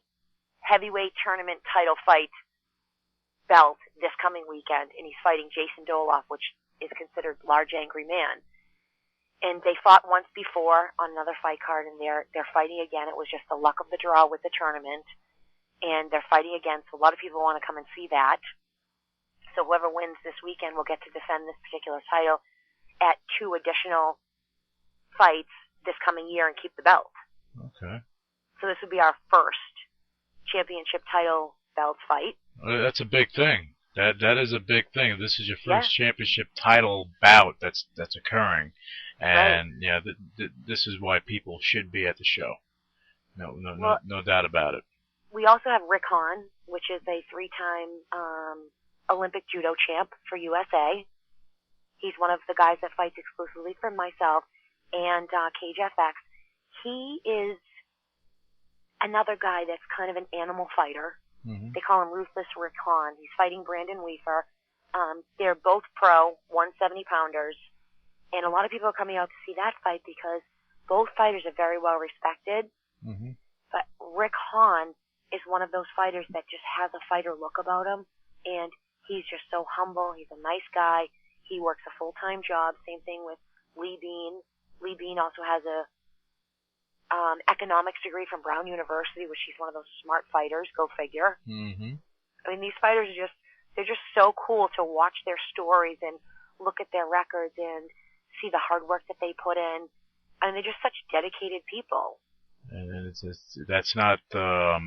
heavyweight tournament title fight belt this coming weekend, and he's fighting Jason Doloff, which is considered large angry man. And they fought once before on another fight card, and they're fighting again. It was just the luck of the draw with the tournament, and they're fighting again. So a lot of people want to come and see that. So whoever wins this weekend will get to defend this particular title at 2 additional fights this coming year and keep the belt.
Okay.
So this would be our first championship title belt fight.
That's a big thing. That is a big thing. This is your first championship title bout that's occurring, and this is why people should be at the show. No doubt about it.
We also have Rick Hahn, which is a 3-time Olympic judo champ for USA. He's one of the guys that fights exclusively for myself and Cage FX. He is another guy that's kind of an animal fighter. They call him Ruthless Rick Hahn. He's fighting Brandon Weaver. They're both pro 170-pounders. And a lot of people are coming out to see that fight because both fighters are very well respected. But Rick Hahn is one of those fighters that just has a fighter look about him. And he's just so humble. He's a nice guy. He works a full-time job. Same thing with Lee Bean. Lee Bean also has a economics degree from Brown University, which he's one of those smart fighters. Go figure. I mean, these fighters are they're just so cool to watch their stories and look at their records and see the hard work that they put in. I mean, they're just such dedicated people.
And that's not, I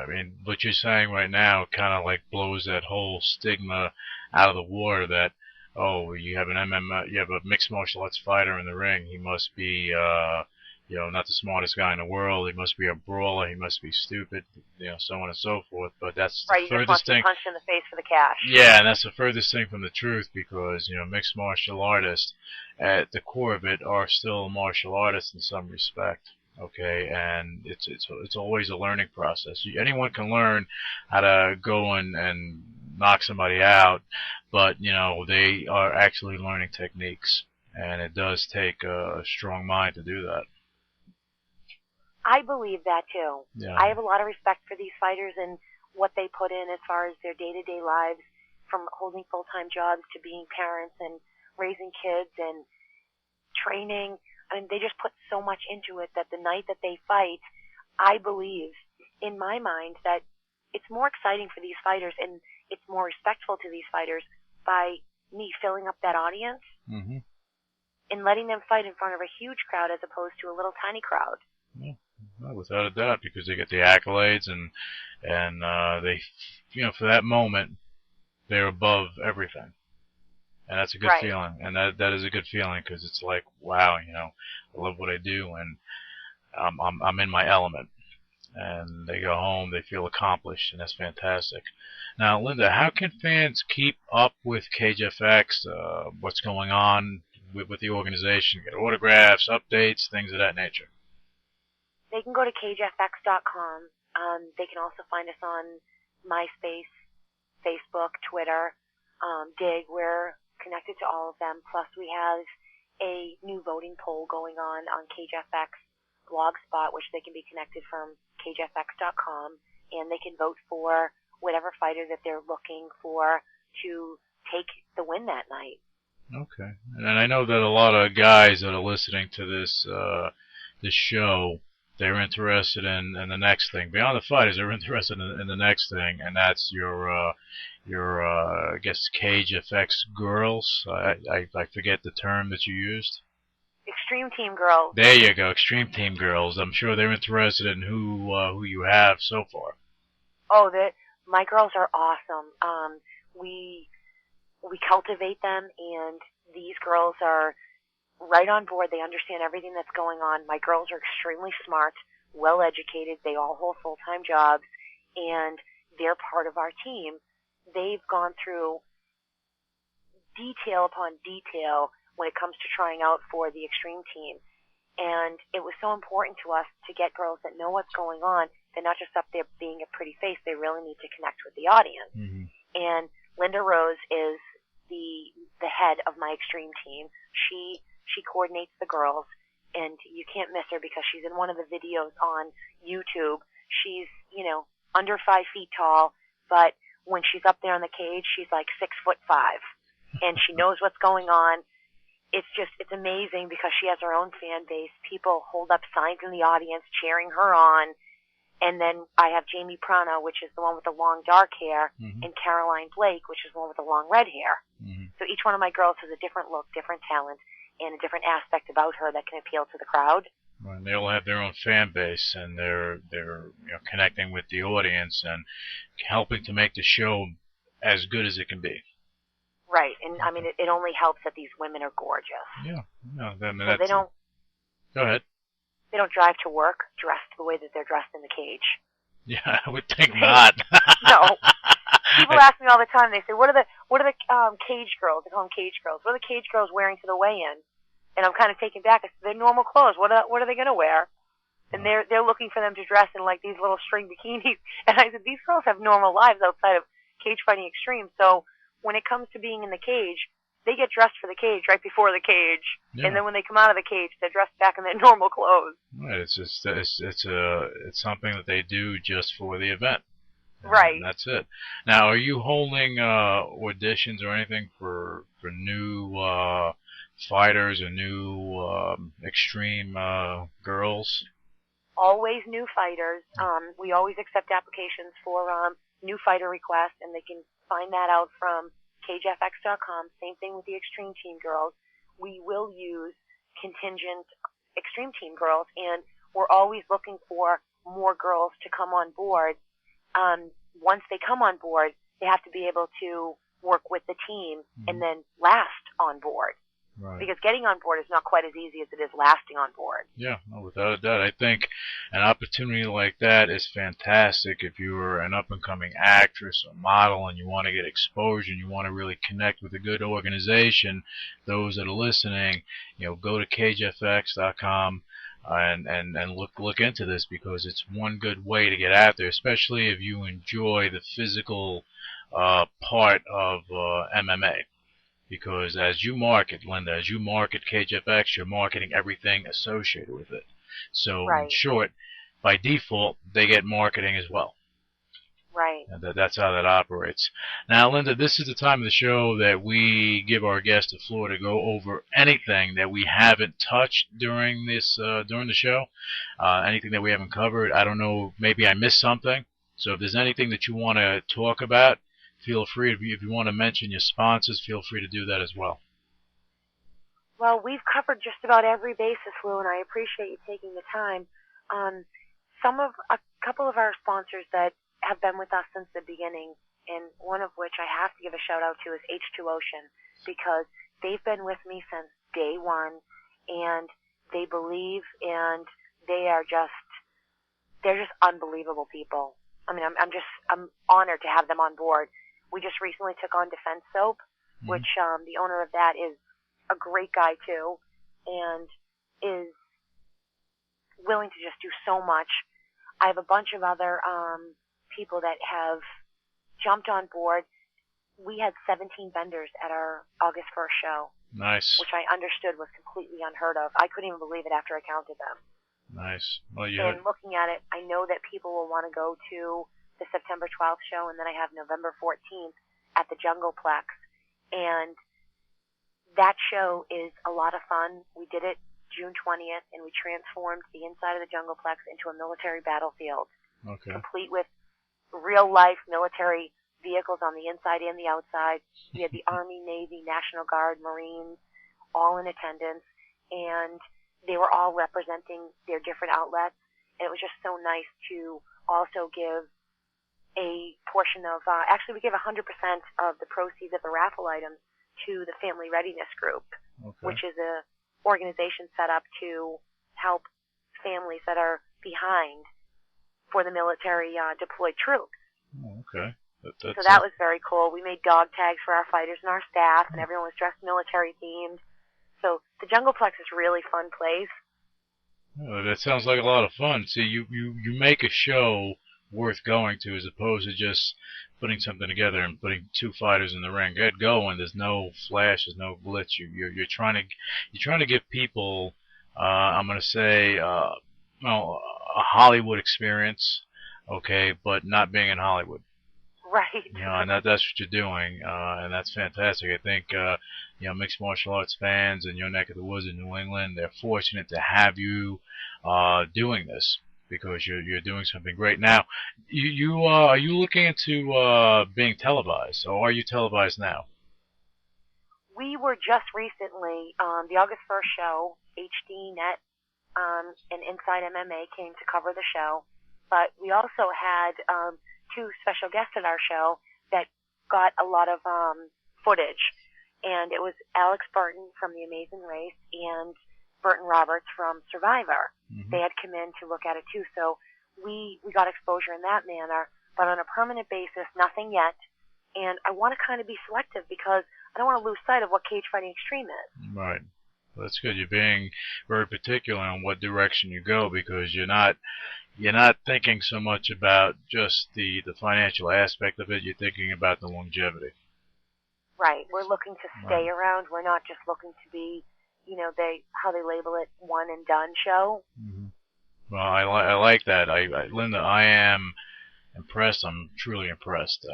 mean, what you're saying right now kind of like blows that whole stigma out of the water that, oh, you have you have a mixed martial arts fighter in the ring. He must be, not the smartest guy in the world. He must be a brawler. He must be stupid, so on and so forth. But that's
right,
the furthest thing.
Punched in the face for the cash.
Yeah, and that's the furthest thing from the truth because, mixed martial artists, at the core of it, are still martial artists in some respect. Okay, and it's always a learning process. Anyone can learn how to go and knock somebody out, but they are actually learning techniques, and it does take a strong mind to do that.
I believe that too.
Yeah.
I have a lot of respect for these fighters and what they put in as far as their day-to-day lives, from holding full-time jobs to being parents and raising kids and training. I mean, they just put so much into it that the night that they fight, I believe, in my mind, that it's more exciting for these fighters and it's more respectful to these fighters by me filling up that audience and letting them fight in front of a huge crowd as opposed to a little tiny crowd.
Yeah, well, without a doubt, because they get the accolades and they, for that moment, they're above everything. And that's a good feeling, and that is a good feeling because it's like, wow, I love what I do, and I'm in my element. And they go home, they feel accomplished, and that's fantastic. Now, Linda, how can fans keep up with CageFX? What's going on with the organization? Get autographs, updates, things of that nature.
They can go to CageFX.com. They can also find us on MySpace, Facebook, Twitter, Dig. We're connected to all of them. Plus, we have a new voting poll going on CageFX blogspot, which they can be connected from CageFX.com, and they can vote for whatever fighter that they're looking for to take the win that night.
Okay, and I know that a lot of guys that are listening to this show, they're interested in the next thing. Beyond the fighters, they're interested in the next thing, and that's your I guess CageFX girls. I forget the term that you used.
Extreme Team Girls.
There you go, Extreme Team Girls. I'm sure they're interested in who you have so far.
Oh, my girls are awesome. We cultivate them, and these girls are right on board. They understand everything that's going on. My girls are extremely smart, well educated. They all hold full-time jobs, and they're part of our team. They've gone through detail upon detail when it comes to trying out for the Extreme Team. And it was so important to us to get girls that know what's going on. They're not just up there being a pretty face. They really need to connect with the audience. And Linda Rose is the head of my Extreme Team. She coordinates the girls, and you can't miss her because she's in one of the videos on YouTube. She's, under 5 feet tall, but when she's up there in the cage, she's like 6'5", and she knows what's going on. It's amazing because she has her own fan base. People hold up signs in the audience cheering her on. And then I have Jamie Prano, which is the one with the long dark hair, and Caroline Blake, which is the one with the long red hair. So each one of my girls has a different look, different talent, and a different aspect about her that can appeal to the crowd.
Right. They all have their own fan base, and they're connecting with the audience and helping to make the show as good as it can be.
Right, and I mean, it only helps that these women are gorgeous.
Yeah, no, I mean,
so they don't.
Go ahead.
They don't drive to work dressed the way that they're dressed in the cage.
Yeah, I would think not.
No. People ask me all the time. They say, "What are the cage girls?" They call them cage girls. What are the cage girls wearing to the weigh-in? And I'm kind of taken back. I said, they're normal clothes. What are they going to wear? And they're looking for them to dress in like these little string bikinis. And I said, these girls have normal lives outside of cage fighting extreme. So when it comes to being in the cage, they get dressed for the cage right before the cage, and then when they come out of the cage, they're dressed back in their normal clothes.
Right. It's something that they do just for the event.
Right.
And that's it. Now, are you holding auditions or anything for new fighters or new extreme girls?
Always new fighters. We always accept applications for new fighter requests, and they can find that out from CageFX.com. Same thing with the Extreme Team girls. We will use contingent Extreme Team girls, and we're always looking for more girls to come on board. Once they come on board, they have to be able to work with the team and then last on board.
Right.
Because getting on board is not quite as easy as it is lasting on board.
Yeah, no, without a doubt. I think an opportunity like that is fantastic if you're an up-and-coming actress or model and you want to get exposure and you want to really connect with a good organization. Those that are listening, go to CageFX.com and look into this, because it's one good way to get out there, especially if you enjoy the physical part of MMA. Because as you market, Linda, as you market CageFX, you're marketing everything associated with it. So,
right.
In short, by default, they get marketing as well.
Right.
And that's how that operates. Now, Linda, this is the time of the show that we give our guests the floor to go over anything that we haven't touched during the show, anything that we haven't covered. I don't know, maybe I missed something. So if there's anything that you want to talk about, feel free. If you want to mention your sponsors, feel free to do that as well.
Well, we've covered just about every basis, Lou, and I appreciate you taking the time. A couple of our sponsors that have been with us since the beginning, and one of which I have to give a shout out to is H2 Ocean, because they've been with me since day one, and they believe, and they're just unbelievable people. I mean, I'm honored to have them on board. We just recently took on Defense Soap, which the owner of that is a great guy too, and is willing to just do so much. I have a bunch of other people that have jumped on board. We had 17 vendors at our August 1st show.
Nice.
Which I understood was completely unheard of. I couldn't even believe it after I counted them.
Nice. Well,
and looking at it, I know that people will want to go to the September 12th show, and then I have November 14th at the Jungleplex. And that show is a lot of fun. We did it June 20th, and we transformed the inside of the Jungleplex into a military battlefield.
Okay.
Complete with real-life military vehicles on the inside and the outside. We had the Army, Navy, National Guard, Marines, all in attendance, and they were all representing their different outlets. And it was just so nice to also give a portion of, actually we give 100% of the proceeds of the raffle items to the Family Readiness Group, which is a organization set up to help families that are behind for the military deployed troops.
Oh, okay.
So that was very cool. We made dog tags for our fighters and our staff, and everyone was dressed military themed. So the Jungleplex is a really fun place.
Oh, that sounds like a lot of fun. See, you make a show worth going to, as opposed to just putting something together and putting two fighters in the ring. Get going. There's no flash. There's no glitch. You're trying to give people, I'm going to say, a Hollywood experience, okay, but not being in Hollywood.
Right.
And that's what you're doing, and that's fantastic. I think, mixed martial arts fans in your neck of the woods in New England, they're fortunate to have you doing this, because you're doing something great. Now, are you looking into being televised, or are you televised now?
We were just recently, the August 1st show, HDNet and Inside MMA came to cover the show, but we also had two special guests at our show that got a lot of footage, and it was Alex Burton from The Amazing Race and Burton Roberts from Survivor. They had come in to look at it too, so we got exposure in that manner, but on a permanent basis, nothing yet. And I want to kind of be selective, because I don't want to lose sight of what Cage Fighting Extreme is.
Right. That's good. You're being very particular on what direction you go, because you're not thinking so much about just the financial aspect of it. You're thinking about the longevity.
Right. We're looking to stay around. We're not just looking to be, how they label it, one and done show.
Mm-hmm. Well, I like that. Linda, I am impressed. I'm truly impressed.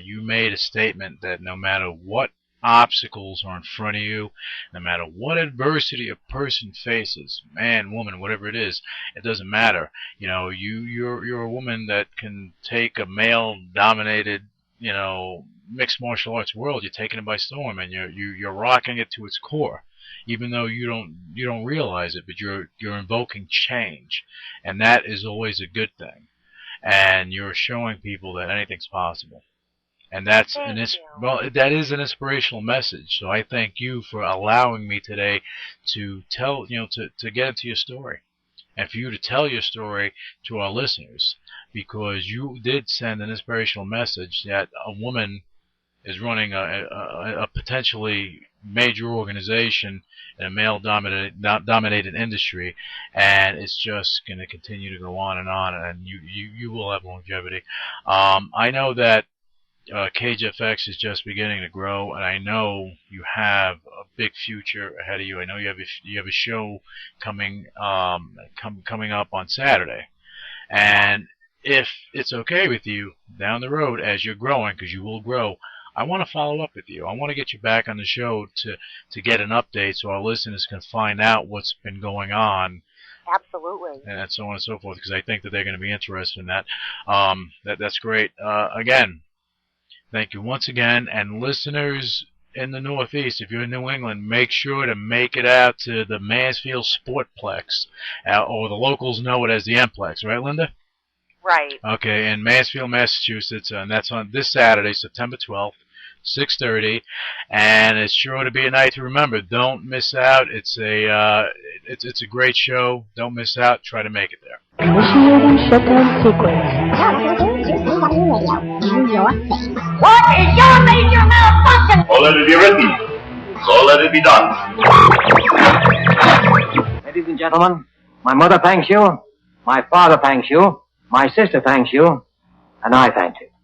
You made a statement that no matter what obstacles are in front of you, no matter what adversity a person faces, man, woman, whatever it is, it doesn't matter. You're a woman that can take a male-dominated, mixed martial arts world. You're taking it by storm, and you're rocking it to its core. Even though you don't realize it, but you're invoking change, and that is always a good thing. And you're showing people that anything's possible, and that's that is an inspirational message. So I thank you for allowing me today to tell to get into your story, and for you to tell your story to our listeners, because you did send an inspirational message that a woman is running a potentially major organization in a male-dominated industry, and it's just going to continue to go on, and you will have longevity. I know that CageFX is just beginning to grow, and I know you have a big future ahead of you. I know you have a show coming up on Saturday, and if it's okay with you, down the road as you're growing, because you will grow, I want to follow up with you. I want to get you back on the show to get an update so our listeners can find out what's been going on.
Absolutely.
And so on and so forth, because I think that they're going to be interested in that. That's great. Again, thank you once again. And listeners in the Northeast, if you're in New England, make sure to make it out to the Mansfield Sportplex, or the locals know it as the Mplex, right, Linda?
Right.
Okay, in Mansfield, Massachusetts, and that's on this Saturday, September 12th, 6:30, and it's sure to be a night to remember. Don't miss out. It's a great show. Don't miss out. Try to make it there.
Initiating shutdown sequence.
What is your major malfunction? So let it be written. So let it be done.
Ladies and gentlemen, my mother thanks you, my father thanks you, my sister thanks you, and I thank you.